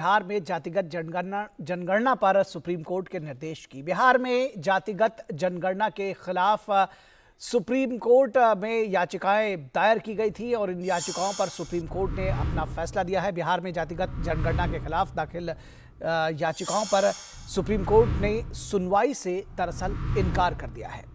बिहार में जातिगत जनगणना पर सुप्रीम कोर्ट के निर्देश की। बिहार में जातिगत जनगणना के खिलाफ सुप्रीम कोर्ट में याचिकाएं दायर की गई थी और इन याचिकाओं पर सुप्रीम कोर्ट ने अपना फैसला दिया है। बिहार में जातिगत जनगणना के खिलाफ दाखिल याचिकाओं पर सुप्रीम कोर्ट ने सुनवाई से दरअसल इनकार कर दिया है।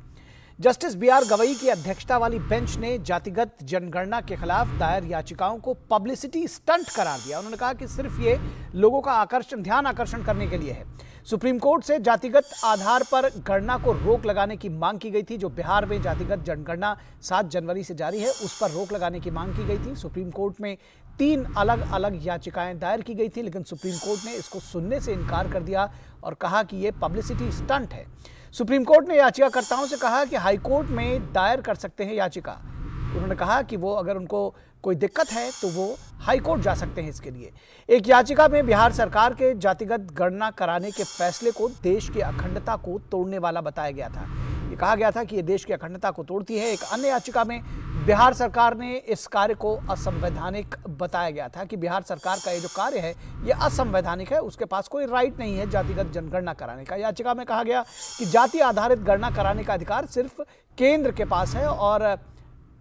Justice B R. गवई की अध्यक्षता वाली बेंच ने जातिगत जनगणना के खिलाफ दायर याचिकाओं को पब्लिसिटी स्टंट करार दिया। उन्होंने कहा कि सिर्फ ये लोगों का ध्यान आकर्षण करने के लिए है। सुप्रीम कोर्ट से जातिगत आधार पर गणना को रोक लगाने की मांग की गई थी। जो बिहार में जातिगत जनगणना 7 जनवरी से जारी है, उस पर रोक लगाने की मांग की गई थी। सुप्रीम कोर्ट में 3 अलग अलग याचिकाएं दायर की गई थी, लेकिन सुप्रीम कोर्ट ने इसको सुनने से इनकार कर दिया और कहा कि यह पब्लिसिटी स्टंट है। सुप्रीम कोर्ट ने याचिकाकर्ताओं से कहा कि हाई कोर्ट में दायर कर सकते हैं याचिका। उन्होंने कहा कि वो अगर उनको कोई दिक्कत है तो वो हाई कोर्ट जा सकते हैं इसके लिए। एक याचिका में बिहार सरकार के जातिगत गणना कराने के फैसले को देश की अखंडता को तोड़ने वाला बताया गया था। ये कहा गया था कि ये देश की अखंडता को तोड़ती है। एक अन्य याचिका में बिहार सरकार ने इस कार्य को असंवैधानिक बताया गया था कि बिहार सरकार का ये जो कार्य है ये असंवैधानिक है, उसके पास कोई राइट नहीं है जातिगत जनगणना कराने का। याचिका में कहा गया कि जाति आधारित गणना कराने का अधिकार सिर्फ केंद्र के पास है और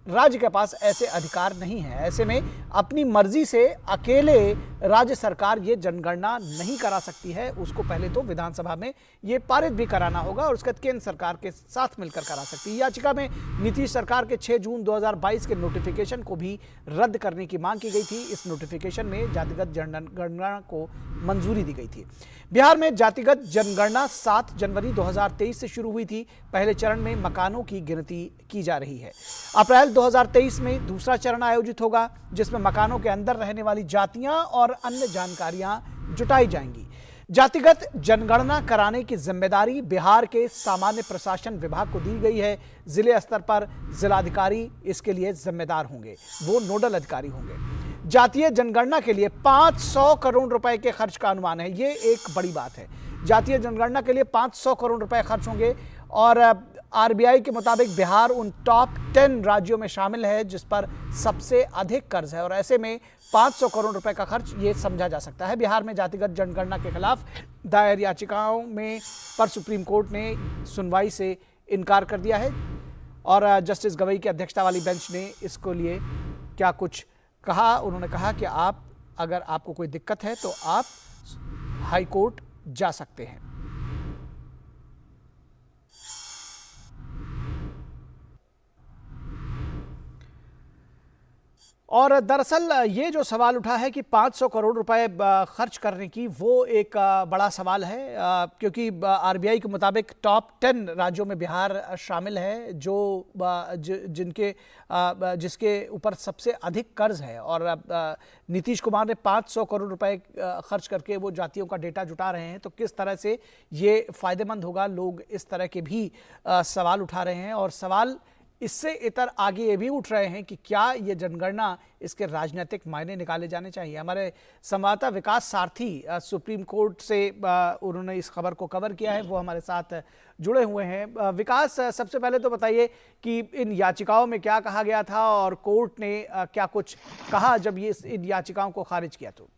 राज्य के पास ऐसे अधिकार नहीं है। ऐसे में अपनी मर्जी से अकेले राज्य सरकार ये जनगणना नहीं करा सकती है। उसको पहले तो विधानसभा में ये पारित भी कराना होगा और उसके बाद केंद्र सरकार के साथ मिलकर करा सकती है। याचिका में नीतीश सरकार के 6 जून 2022 के नोटिफिकेशन को भी रद्द करने की मांग की गई थी। इस नोटिफिकेशन में जातिगत जनगणना को मंजूरी दी गई थी। बिहार में जातिगत जनगणना 7 जनवरी 2023 से शुरू हुई थी। पहले चरण में मकानों की गिनती की जा रही है। अप्रैल 2023 में दूसरा चरण आयोजित होगा, जिसमें मकानों के अंदर रहने वाली जातियां और अन्य जानकारियां जुटाई जाएंगी। जातिगत जनगणना कराने की जिम्मेदारी बिहार के सामान्य प्रशासन विभाग को दी गई है। जिले स्तर पर जिलाधिकारी इसके लिए जिम्मेदार होंगे, वो नोडल अधिकारी होंगे। जातीय जनगणना के लिए 500 करोड़ रुपए के खर्च का अनुमान है। ये एक बड़ी बात है। जातीय जनगणना के लिए 500 करोड़ रुपए खर्च होंगे और आरबीआई के मुताबिक बिहार उन टॉप 10 राज्यों में शामिल है जिस पर सबसे अधिक कर्ज है और ऐसे में 500 करोड़ रुपए का खर्च ये समझा जा सकता है। बिहार में जातिगत जनगणना के खिलाफ दायर याचिकाओं में पर सुप्रीम कोर्ट ने सुनवाई से इनकार कर दिया है और जस्टिस गवई की अध्यक्षता वाली बेंच ने इसको लिए क्या कुछ कहा। उन्होंने कहा कि अगर आपको कोई दिक्कत है तो आप हाई कोर्ट जा सकते हैं। और दरअसल ये जो सवाल उठा है कि 500 करोड़ रुपए खर्च करने की, वो एक बड़ा सवाल है क्योंकि आरबीआई के मुताबिक टॉप 10 राज्यों में बिहार शामिल है जिसके ऊपर सबसे अधिक कर्ज है और नीतीश कुमार ने 500 करोड़ रुपए खर्च करके वो जातियों का डेटा जुटा रहे हैं। तो किस तरह से ये फायदेमंद होगा, लोग इस तरह के भी सवाल उठा रहे हैं और सवाल इससे इतर आगे ये भी उठ रहे हैं कि क्या ये जनगणना, इसके राजनीतिक मायने निकाले जाने चाहिए। हमारे संवाददाता विकास सारथी सुप्रीम कोर्ट से उन्होंने इस खबर को कवर किया है, वो हमारे साथ जुड़े हुए हैं। विकास, सबसे पहले तो बताइए कि इन याचिकाओं में क्या कहा गया था और कोर्ट ने क्या कुछ कहा जब ये इन याचिकाओं को खारिज किया। तो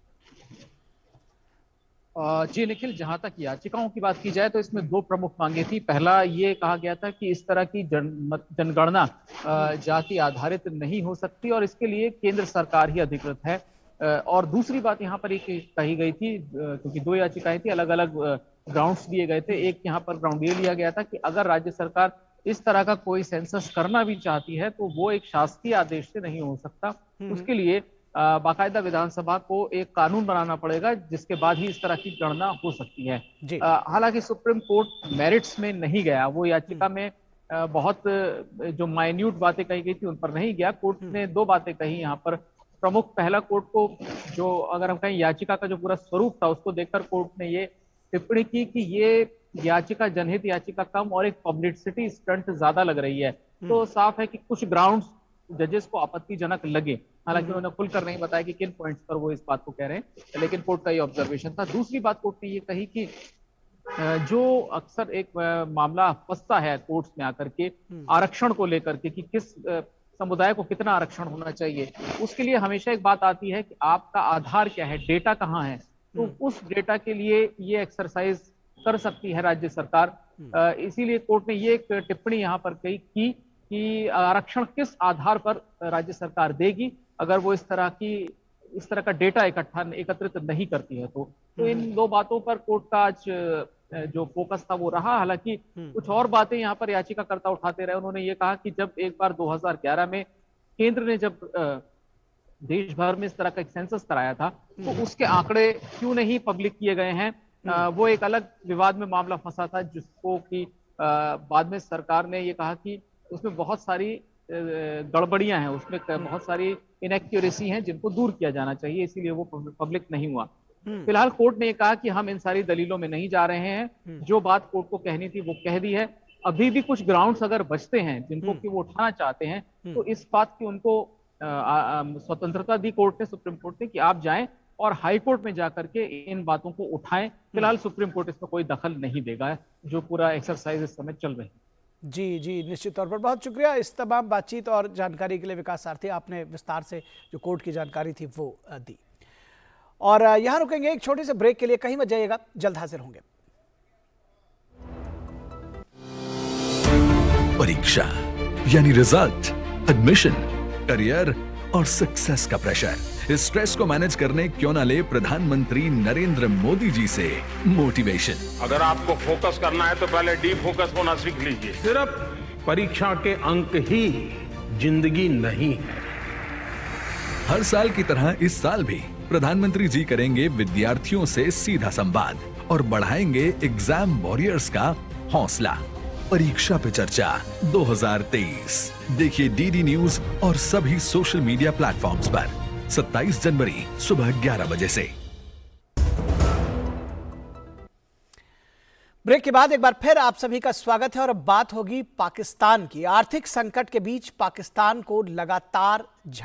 जी निखिल, जहां तक याचिकाओं की बात की जाए तो इसमें 2 प्रमुख मांगे थी। पहला ये कहा गया था कि इस तरह की जनगणना जाति आधारित नहीं हो सकती और इसके लिए केंद्र सरकार ही अधिकृत है। और दूसरी बात यहाँ पर एक कही गई थी, क्योंकि 2 याचिकाएं थी, अलग अलग ग्राउंड्स दिए गए थे। एक यहाँ पर ग्राउंड ये लिया गया था कि अगर राज्य सरकार इस तरह का कोई सेंसस करना भी चाहती है तो वो एक शासकीय आदेश से नहीं हो सकता। उसके लिए बाकायदा विधानसभा को एक कानून बनाना पड़ेगा जिसके बाद ही इस तरह की गणना हो सकती है। हालांकि सुप्रीम कोर्ट मेरिट्स में नहीं गया, वो याचिका में बहुत जो माइन्यूट बातें कही गई थी उन पर नहीं गया। कोर्ट ने 2 बातें कही यहाँ पर प्रमुख। पहला, कोर्ट को जो अगर हम कहें याचिका का जो पूरा स्वरूप था उसको देखकर कोर्ट ने ये टिप्पणी की कि ये याचिका जनहित याचिका कम और एक पब्लिसिटी स्टंट ज्यादा लग रही है। तो साफ है कि कुछ ग्राउंड्स जजेस को आपत्तिजनक लगे। हालांकि उन्होंने खुलकर नहीं बताया कि किन पॉइंट्स पर वो इस बात को कह रहे हैं, लेकिन कोर्ट का ये ऑब्जर्वेशन था। दूसरी बात कोर्ट ने ये कही कि जो अक्सर एक मामला फंसता है कोर्ट्स में आकर के आरक्षण को लेकर के कि किस समुदाय को कितना आरक्षण होना चाहिए, उसके लिए हमेशा एक बात आती है कि आपका आधार क्या है, डेटा कहाँ है। तो उस डेटा के लिए ये एक्सरसाइज कर सकती है राज्य सरकार। इसीलिए कोर्ट ने ये एक टिप्पणी यहाँ पर कही की कि आरक्षण किस आधार पर राज्य सरकार देगी अगर वो इस तरह का डेटा एकत्रित नहीं करती है। तो इन दो बातों पर कोर्ट का आज जो फोकस था वो रहा। हालांकि कुछ और बातें यहाँ पर याचिकाकर्ता उठाते रहे। उन्होंने ये कहा कि जब एक बार 2011 में केंद्र ने जब देश भर में इस तरह का एक सेंसस कराया था तो उसके आंकड़े क्यों नहीं पब्लिक किए गए हैं। वो एक अलग विवाद में मामला फंसा था जिसको कि बाद में सरकार ने ये कहा कि उसमें बहुत सारी गड़बड़ियां हैं, उसमें बहुत सारी इनएक्यूरेसी हैं जिनको दूर किया जाना चाहिए, इसीलिए वो पब्लिक नहीं हुआ। फिलहाल कोर्ट ने कहा कि हम इन सारी दलीलों में नहीं जा रहे हैं, जो बात कोर्ट को कहनी थी वो कह दी है। अभी भी कुछ ग्राउंड्स अगर बचते हैं जिनको कि वो उठाना चाहते हैं तो इस बात की उनको स्वतंत्रता दी कोर्ट ने, सुप्रीम कोर्ट ने, कि आप जाएं और हाई कोर्ट में जाकर के इन बातों को उठाएं। फिलहाल सुप्रीम कोर्ट इसमें कोई दखल नहीं देगा, जो पूरा एक्सरसाइज इस समय चल रही है। जी जी, निश्चित तौर पर बहुत शुक्रिया इस तमाम बातचीत और जानकारी के लिए विकास सारथी। आपने विस्तार से जो कोर्ट की जानकारी थी वो दी। और यहाँ रुकेंगे एक छोटे से ब्रेक के लिए, कहीं मत जाइएगा, जल्द हाजिर होंगे। परीक्षा यानी रिजल्ट, एडमिशन, करियर और सक्सेस का प्रेशर, इस स्ट्रेस को मैनेज करने क्यों ना ले प्रधानमंत्री नरेंद्र मोदी जी से मोटिवेशन। अगर आपको फोकस करना है तो पहले डी फोकस होना सीख लीजिए। सिर्फ परीक्षा के अंक ही जिंदगी नहीं है। हर साल की तरह इस साल भी प्रधानमंत्री जी करेंगे विद्यार्थियों से सीधा संवाद और बढ़ाएंगे एग्जाम वॉरियर्स का हौसला। परीक्षा पे चर्चा 2023 देखिए डीडी न्यूज और सभी सोशल मीडिया प्लेटफॉर्म्स पर 27 जनवरी सुबह 11 बजे से। ब्रेक के बाद एक बार फिर आप सभी का स्वागत है और अब बात होगी पाकिस्तान की। आर्थिक संकट के बीच पाकिस्तान को लगातार